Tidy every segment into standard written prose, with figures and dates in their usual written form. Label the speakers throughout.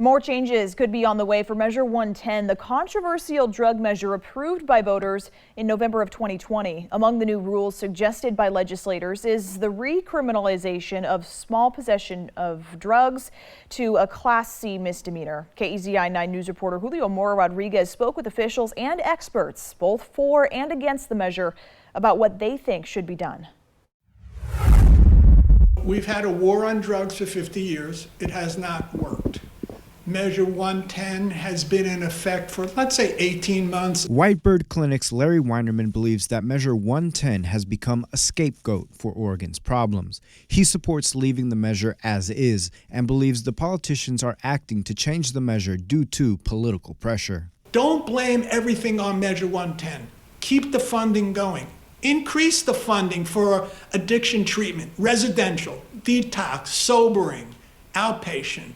Speaker 1: More changes could be on the way for Measure 110, the controversial drug measure approved by voters in November of 2020. Among the new rules suggested by legislators is the recriminalization of small possession of drugs to a Class C misdemeanor. KEZI 9 News reporter Julio Mora Rodriguez spoke with officials and experts, both for and against the measure, about what they think should be done.
Speaker 2: We've had a war on drugs for 50 years. It has not worked. Measure 110 has been in effect for, let's say, 18 months.
Speaker 3: Whitebird Clinic's Larry Weinerman believes that Measure 110 has become a scapegoat for Oregon's problems. He supports leaving the measure as is and believes the politicians are acting to change the measure due to political pressure.
Speaker 2: Don't blame everything on Measure 110. Keep the funding going. Increase the funding for addiction treatment, residential, detox, sobering, outpatient.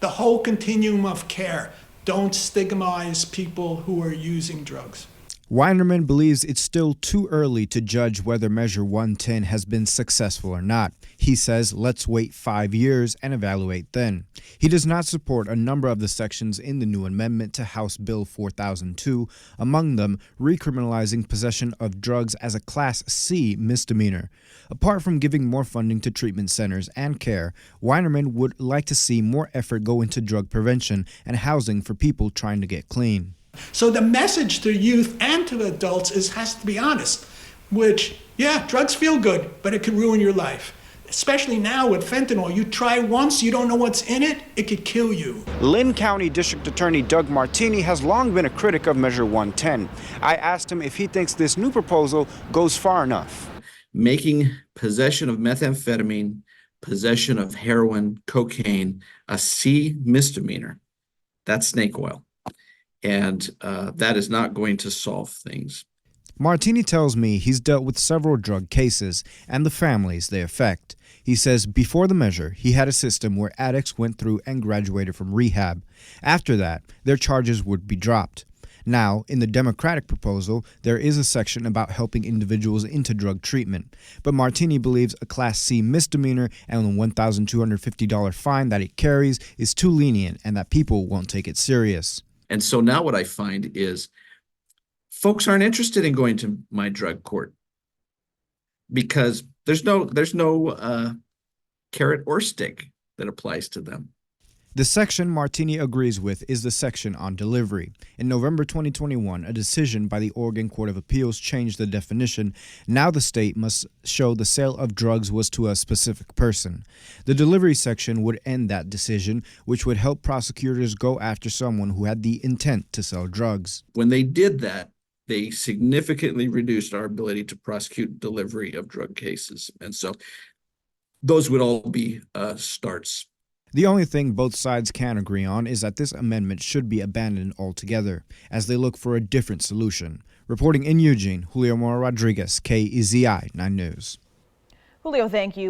Speaker 2: The whole continuum of care. Don't stigmatize people who are using drugs.
Speaker 3: Weinerman believes it's still too early to judge whether Measure 110 has been successful or not. He says let's wait 5 years and evaluate then. He does not support a number of the sections in the new amendment to House Bill 4002, among them recriminalizing possession of drugs as a Class C misdemeanor. Apart from giving more funding to treatment centers and care, Weinerman would like to see more effort go into drug prevention and housing for people trying to get clean.
Speaker 2: So the message to youth and to adults has to be honest, which, yeah, drugs feel good, but it could ruin your life. Especially now with fentanyl, you try once, you don't know what's in it, it could kill you.
Speaker 3: Lynn County District Attorney Doug Martini has long been a critic of Measure 110. I asked him if he thinks this new proposal goes far enough.
Speaker 4: Making possession of methamphetamine, possession of heroin, cocaine, a C misdemeanor, that's snake oil. And that is not going to solve things.
Speaker 3: Martini tells me he's dealt with several drug cases and the families they affect. He says before the measure, he had a system where addicts went through and graduated from rehab. After that, their charges would be dropped. Now, in the Democratic proposal, there is a section about helping individuals into drug treatment. But Martini believes a Class C misdemeanor and the $1,250 fine that it carries is too lenient and that people won't take it serious.
Speaker 4: And so now what I find is folks aren't interested in going to my drug court because there's no carrot or stick that applies to them.
Speaker 3: The section Martini agrees with is the section on delivery. In November 2021, a decision by the Oregon Court of Appeals changed the definition. Now the state must show the sale of drugs was to a specific person. The delivery section would end that decision, which would help prosecutors go after someone who had the intent to sell drugs.
Speaker 4: When they did that, they significantly reduced our ability to prosecute delivery of drug cases. And so those would all be starts.
Speaker 3: The only thing both sides can agree on is that this amendment should be abandoned altogether, as they look for a different solution. Reporting in Eugene, Julio Mora Rodriguez, KEZI 9 News.
Speaker 1: Julio, thank you.